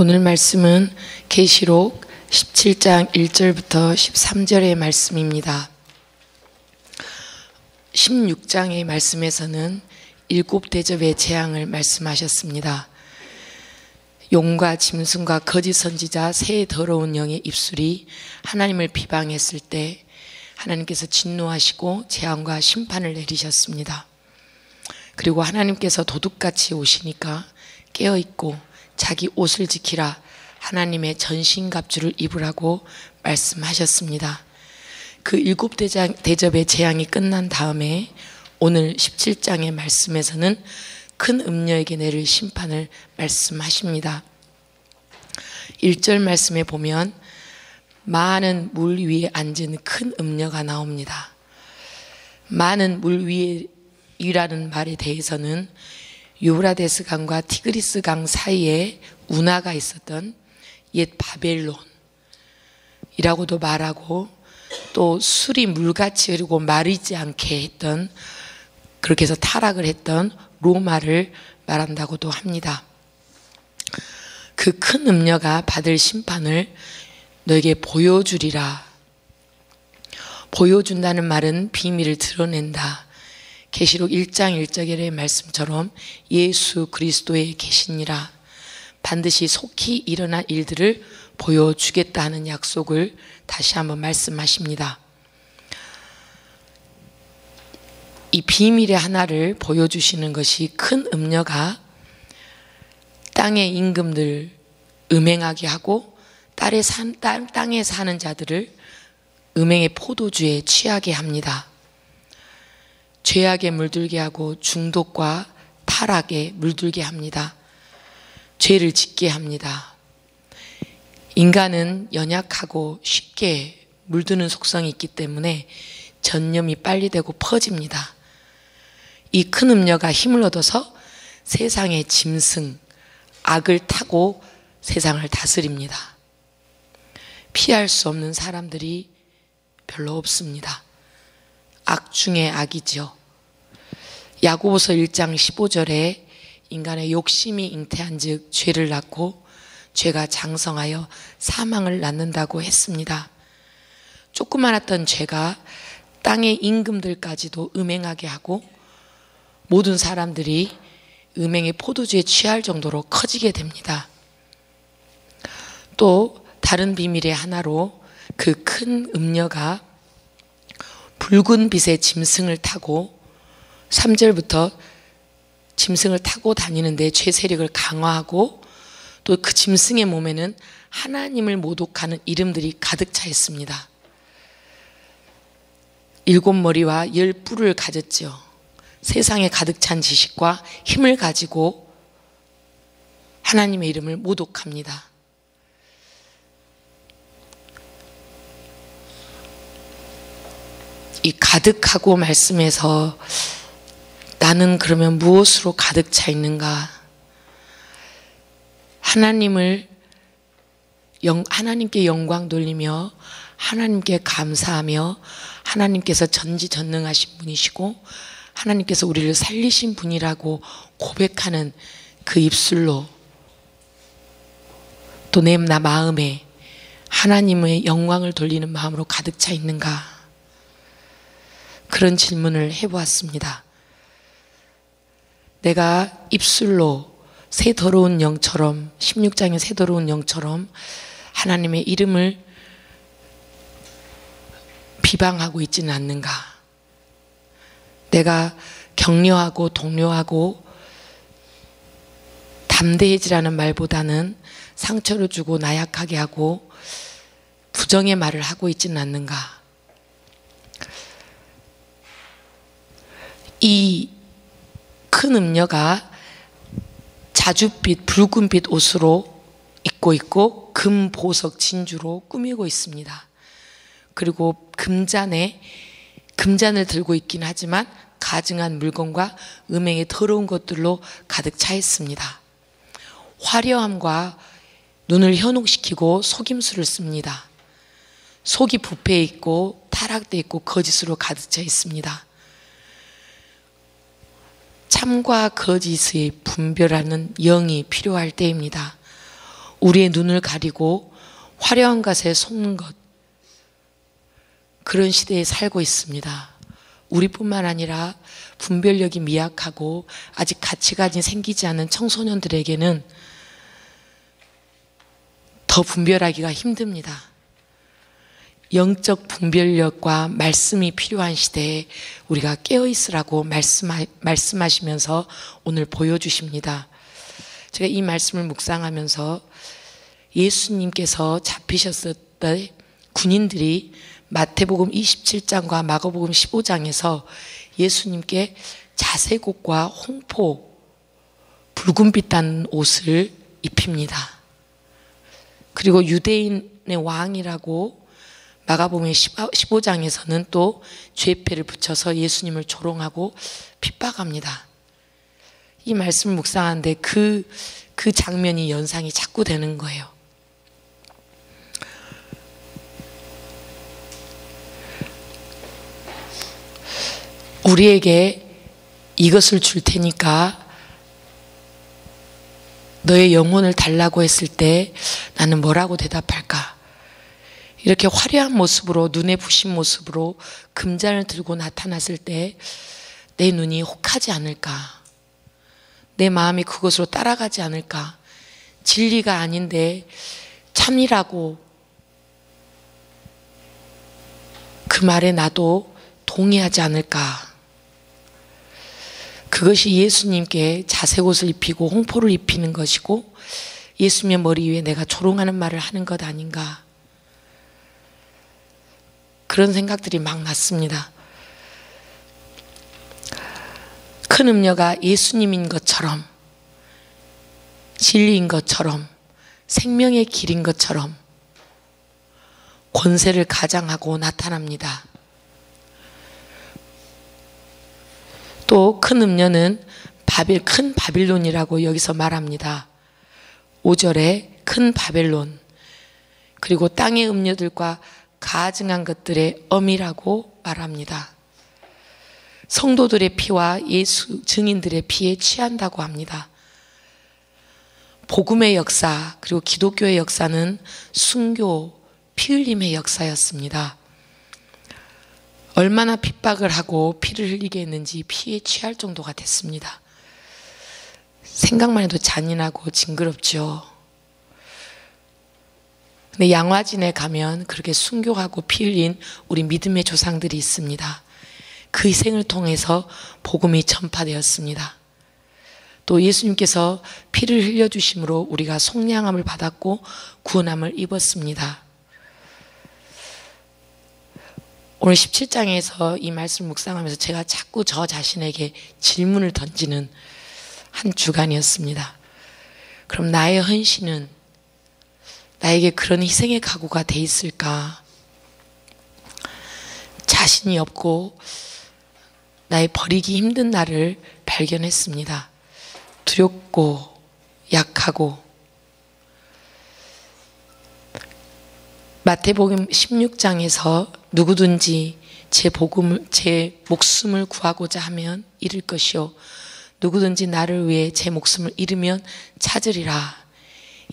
오늘 말씀은 계시록 17장 1절부터 13절의 말씀입니다. 16장의 말씀에서는 7대접의 재앙을 말씀하셨습니다. 용과 짐승과 거짓 선지자 새 더러운 영의 입술이 하나님을 비방했을 때 하나님께서 진노하시고 재앙과 심판을 내리셨습니다. 그리고 하나님께서 도둑같이 오시니까 깨어있고 자기 옷을 지키라, 하나님의 전신갑주를 입으라고 말씀하셨습니다. 그 7대접의 재앙이 끝난 다음에 오늘 17장의 말씀에서는 큰 음녀에게 내릴 심판을 말씀하십니다. 1절 말씀에 보면 많은 물 위에 앉은 큰 음녀가 나옵니다. 많은 물 위라는 말에 대해서는 유브라데스 강과 티그리스 강 사이에 운하가 있었던 옛 바벨론이라고도 말하고, 또 술이 물같이 흐르고 마르지 않게 했던, 그렇게 해서 타락을 했던 로마를 말한다고도 합니다. 그 큰 음녀가 받을 심판을 너에게 보여주리라. 보여준다는 말은 비밀을 드러낸다. 계시록 1장 1절의 말씀처럼 예수 그리스도의 계시니라, 반드시 속히 일어날 일들을 보여주겠다 하는 약속을 다시 한번 말씀하십니다. 이 비밀의 하나를 보여주시는 것이 큰 음녀가 땅의 임금들 음행하게 하고 땅에 사는 자들을 음행의 포도주에 취하게 합니다. 죄악에 물들게 하고 중독과 타락에 물들게 합니다. 죄를 짓게 합니다. 인간은 연약하고 쉽게 물드는 속성이 있기 때문에 전염이 빨리 되고 퍼집니다. 이 큰 음녀가 힘을 얻어서 세상의 짐승, 악을 타고 세상을 다스립니다. 피할 수 없는 사람들이 별로 없습니다. 악 중에 악이죠. 야고보서 1장 15절에 인간의 욕심이 잉태한 즉 죄를 낳고 죄가 장성하여 사망을 낳는다고 했습니다. 조그만했던 죄가 땅의 임금들까지도 음행하게 하고 모든 사람들이 음행의 포도주에 취할 정도로 커지게 됩니다. 또 다른 비밀의 하나로 그 큰 음녀가 붉은 빛의 짐승을 타고 3절부터 짐승을 타고 다니는데 죄 세력을 강화하고, 또 그 짐승의 몸에는 하나님을 모독하는 이름들이 가득 차 있습니다. 7머리와 10뿔을 가졌죠. 세상에 가득 찬 지식과 힘을 가지고 하나님의 이름을 모독합니다. 이 가득하고 말씀에서 나는 그러면 무엇으로 가득 차 있는가? 하나님께 영광 돌리며 하나님께 감사하며 하나님께서 전지전능하신 분이시고 하나님께서 우리를 살리신 분이라고 고백하는 그 입술로, 또 내 마음에 하나님의 영광을 돌리는 마음으로 가득 차 있는가? 그런 질문을 해보았습니다. 내가 입술로 새 더러운 영처럼, 16장의 새 더러운 영처럼 하나님의 이름을 비방하고 있지는 않는가? 내가 격려하고 독려하고 담대해지라는 말보다는 상처를 주고 나약하게 하고 부정의 말을 하고 있지는 않는가? 이 큰 음녀가 자줏빛, 붉은빛 옷으로 입고 있고 금, 보석, 진주로 꾸미고 있습니다. 그리고 금잔을 들고 있긴 하지만 가증한 물건과 음행의 더러운 것들로 가득 차 있습니다. 화려함과 눈을 현혹시키고 속임수를 씁니다. 속이 부패해 있고 타락되어 있고 거짓으로 가득 차 있습니다. 참과 거짓의 분별하는 영이 필요할 때입니다. 우리의 눈을 가리고 화려한 것에 속는 것, 그런 시대에 살고 있습니다. 우리뿐만 아니라 분별력이 미약하고 아직 가치관이 생기지 않은 청소년들에게는 더 분별하기가 힘듭니다. 영적 분별력과 말씀이 필요한 시대에 우리가 깨어있으라고 말씀하시면서 오늘 보여주십니다. 제가 이 말씀을 묵상하면서 예수님께서 잡히셨을 때 군인들이 마태복음 27장과 마가복음 15장에서 예수님께 자색옷과 홍포, 붉은빛 단 옷을 입힙니다. 그리고 유대인의 왕이라고 마가복음 15장에서는 또 죄패를 붙여서 예수님을 조롱하고 핍박합니다. 이 말씀을 묵상하는데 그 장면이 연상이 자꾸 되는 거예요. 우리에게 이것을 줄 테니까 너의 영혼을 달라고 했을 때 나는 뭐라고 대답할까? 이렇게 화려한 모습으로, 눈에 부신 모습으로 금잔을 들고 나타났을 때 내 눈이 혹하지 않을까? 내 마음이 그것으로 따라가지 않을까? 진리가 아닌데 참이라고 그 말에 나도 동의하지 않을까? 그것이 예수님께 자색옷을 입히고 홍포를 입히는 것이고 예수님의 머리 위에 내가 조롱하는 말을 하는 것 아닌가? 그런 생각들이 막 났습니다. 큰 음녀가 예수님인 것처럼, 진리인 것처럼, 생명의 길인 것처럼 권세를 가장하고 나타납니다. 또 큰 음녀는 큰 바빌론이라고 여기서 말합니다. 5절에 큰 바벨론, 그리고 땅의 음녀들과 가증한 것들의 엄이라고 말합니다. 성도들의 피와 예수 증인들의 피에 취한다고 합니다. 복음의 역사, 그리고 기독교의 역사는 순교, 피 흘림의 역사였습니다. 얼마나 핍박을 하고 피를 흘리게 했는지 피에 취할 정도가 됐습니다. 생각만 해도 잔인하고 징그럽죠. 근데 양화진에 가면 그렇게 순교하고 피 흘린 우리 믿음의 조상들이 있습니다. 그 희생을 통해서 복음이 전파되었습니다. 또 예수님께서 피를 흘려주심으로 우리가 속량함을 받았고 구원함을 입었습니다. 오늘 17장에서 이 말씀을 묵상하면서 제가 자꾸 저 자신에게 질문을 던지는 한 주간이었습니다. 그럼 나의 헌신은 나에게 그런 희생의 각오가 돼 있을까? 자신이 없고 나의 버리기 힘든 나를 발견했습니다. 두렵고 약하고. 마태복음 16장에서 누구든지 제 목숨을 구하고자 하면 잃을 것이요 누구든지 나를 위해 제 목숨을 잃으면 찾으리라.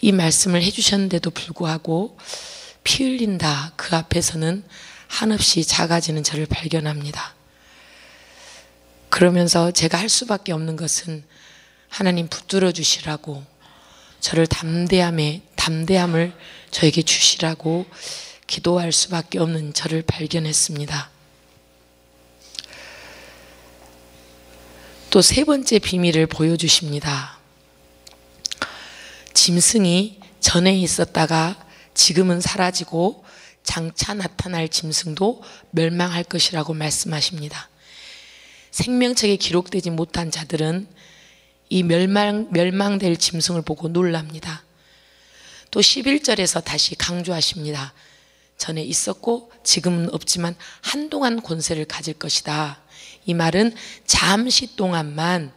이 말씀을 해주셨는데도 불구하고 피 흘린다 그 앞에서는 한없이 작아지는 저를 발견합니다. 그러면서 제가 할 수밖에 없는 것은 하나님 붙들어 주시라고, 저를 담대함을 저에게 주시라고 기도할 수밖에 없는 저를 발견했습니다. 또 세 번째 비밀을 보여주십니다. 짐승이 전에 있었다가 지금은 사라지고 장차 나타날 짐승도 멸망할 것이라고 말씀하십니다. 생명책에 기록되지 못한 자들은 이 멸망될 짐승을 보고 놀랍니다. 또 11절에서 다시 강조하십니다. 전에 있었고 지금은 없지만 한동안 권세를 가질 것이다. 이 말은 잠시 동안만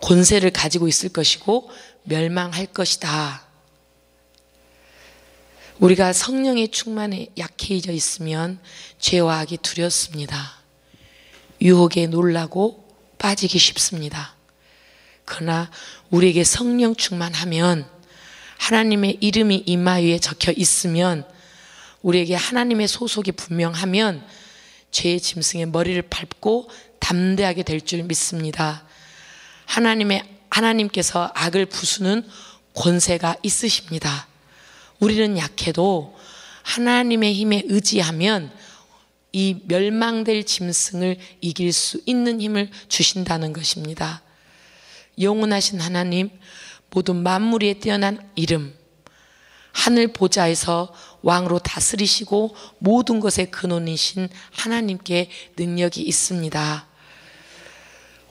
권세를 가지고 있을 것이고 멸망할 것이다. 우리가 성령의 충만에 약해져 있으면 죄와 악이 두렵습니다. 유혹에 놀라고 빠지기 쉽습니다. 그러나 우리에게 성령 충만하면 하나님의 이름이 이마 위에 적혀 있으면, 우리에게 하나님의 소속이 분명하면 죄의 짐승의 머리를 밟고 담대하게 될 줄 믿습니다. 하나님께서 악을 부수는 권세가 있으십니다. 우리는 약해도 하나님의 힘에 의지하면 이 멸망될 짐승을 이길 수 있는 힘을 주신다는 것입니다. 영원하신 하나님, 모든 만물 위에 뛰어난 이름, 하늘 보좌에서 왕으로 다스리시고 모든 것의 근원이신 하나님께 능력이 있습니다.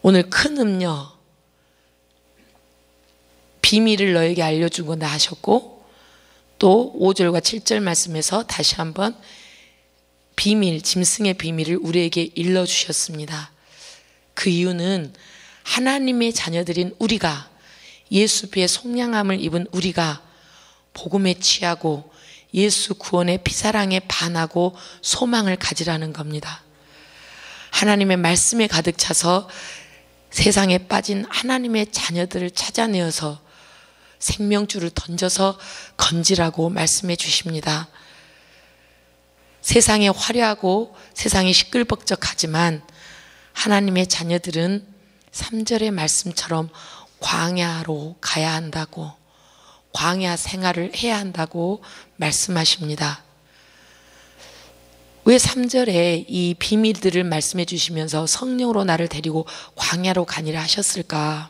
오늘 큰 음녀, 비밀을 너에게 알려주고 나 하셨고, 또 5절과 7절 말씀에서 다시 한번 비밀, 짐승의 비밀을 우리에게 일러주셨습니다. 그 이유는 하나님의 자녀들인 우리가, 예수 피의 속량함을 입은 우리가 복음에 취하고 예수 구원의 피사랑에 반하고 소망을 가지라는 겁니다. 하나님의 말씀에 가득 차서 세상에 빠진 하나님의 자녀들을 찾아내어서 생명줄을 던져서 건지라고 말씀해 주십니다. 세상에 화려하고 세상이 시끌벅적하지만 하나님의 자녀들은 3절의 말씀처럼 광야로 가야 한다고, 광야 생활을 해야 한다고 말씀하십니다. 왜 3절에 이 비밀들을 말씀해 주시면서 성령으로 나를 데리고 광야로 가니라 하셨을까?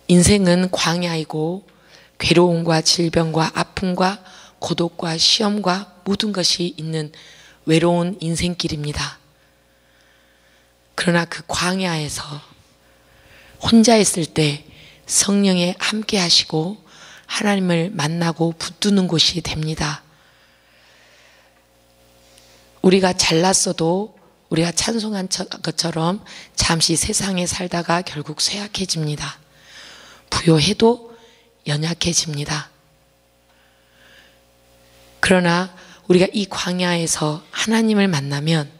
인생은 광야이고 괴로움과 질병과 아픔과 고독과 시험과 모든 것이 있는 외로운 인생길입니다. 그러나 그 광야에서 혼자 있을 때 성령에 함께 하시고 하나님을 만나고 붙드는 곳이 됩니다. 우리가 잘났어도 우리가 찬송한 것처럼 잠시 세상에 살다가 결국 쇠약해집니다. 부요해도 연약해집니다. 그러나 우리가 이 광야에서 하나님을 만나면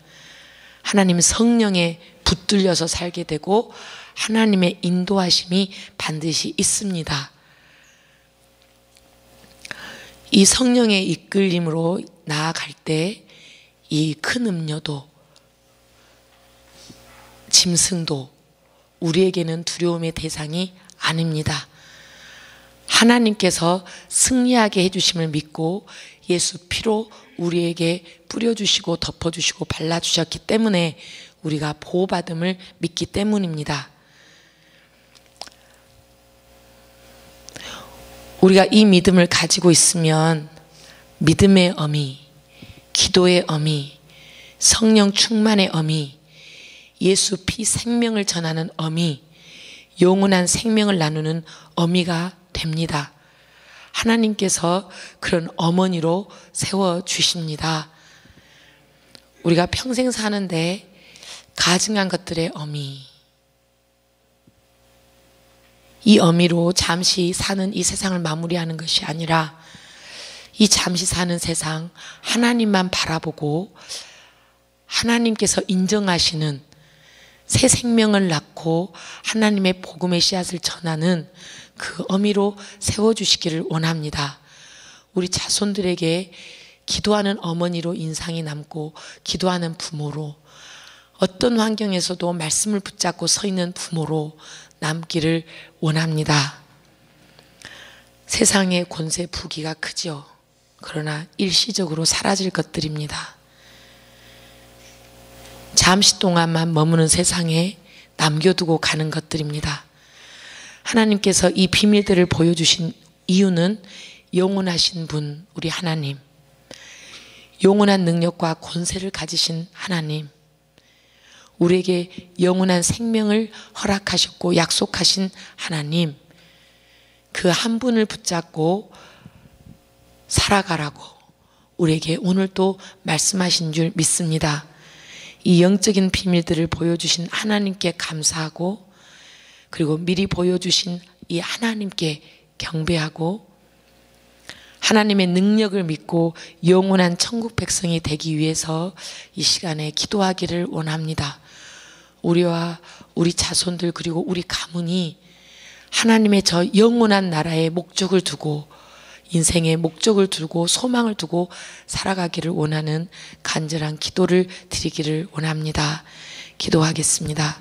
하나님 성령에 붙들려서 살게 되고 하나님의 인도하심이 반드시 있습니다. 이 성령의 이끌림으로 나아갈 때 이 큰 음녀도 짐승도 우리에게는 두려움의 대상이 아닙니다. 하나님께서 승리하게 해주심을 믿고 예수 피로 우리에게 뿌려주시고 덮어주시고 발라주셨기 때문에 우리가 보호받음을 믿기 때문입니다. 우리가 이 믿음을 가지고 있으면 믿음의 어미, 기도의 어미, 성령 충만의 어미, 예수 피 생명을 전하는 어미, 영원한 생명을 나누는 어미가 됩니다. 하나님께서 그런 어머니로 세워주십니다. 우리가 평생 사는데 가증한 것들의 어미, 이 어미로 잠시 사는 이 세상을 마무리하는 것이 아니라 이 잠시 사는 세상 하나님만 바라보고 하나님께서 인정하시는 새 생명을 낳고 하나님의 복음의 씨앗을 전하는 그 어미로 세워주시기를 원합니다. 우리 자손들에게 기도하는 어머니로 인상이 남고 기도하는 부모로, 어떤 환경에서도 말씀을 붙잡고 서 있는 부모로 남기를 원합니다. 세상의 권세 부귀가 크죠. 그러나 일시적으로 사라질 것들입니다. 잠시 동안만 머무는 세상에 남겨두고 가는 것들입니다. 하나님께서 이 비밀들을 보여주신 이유는 영원하신 분, 우리 하나님, 영원한 능력과 권세를 가지신 하나님, 우리에게 영원한 생명을 허락하셨고 약속하신 하나님, 그 한 분을 붙잡고 살아가라고 우리에게 오늘 또 말씀하신 줄 믿습니다. 이 영적인 비밀들을 보여주신 하나님께 감사하고, 그리고 미리 보여주신 이 하나님께 경배하고, 하나님의 능력을 믿고 영원한 천국 백성이 되기 위해서 이 시간에 기도하기를 원합니다. 우리와 우리 자손들 그리고 우리 가문이 하나님의 저 영원한 나라의 목적을 두고 인생의 목적을 두고 소망을 두고 살아가기를 원하는 간절한 기도를 드리기를 원합니다. 기도하겠습니다.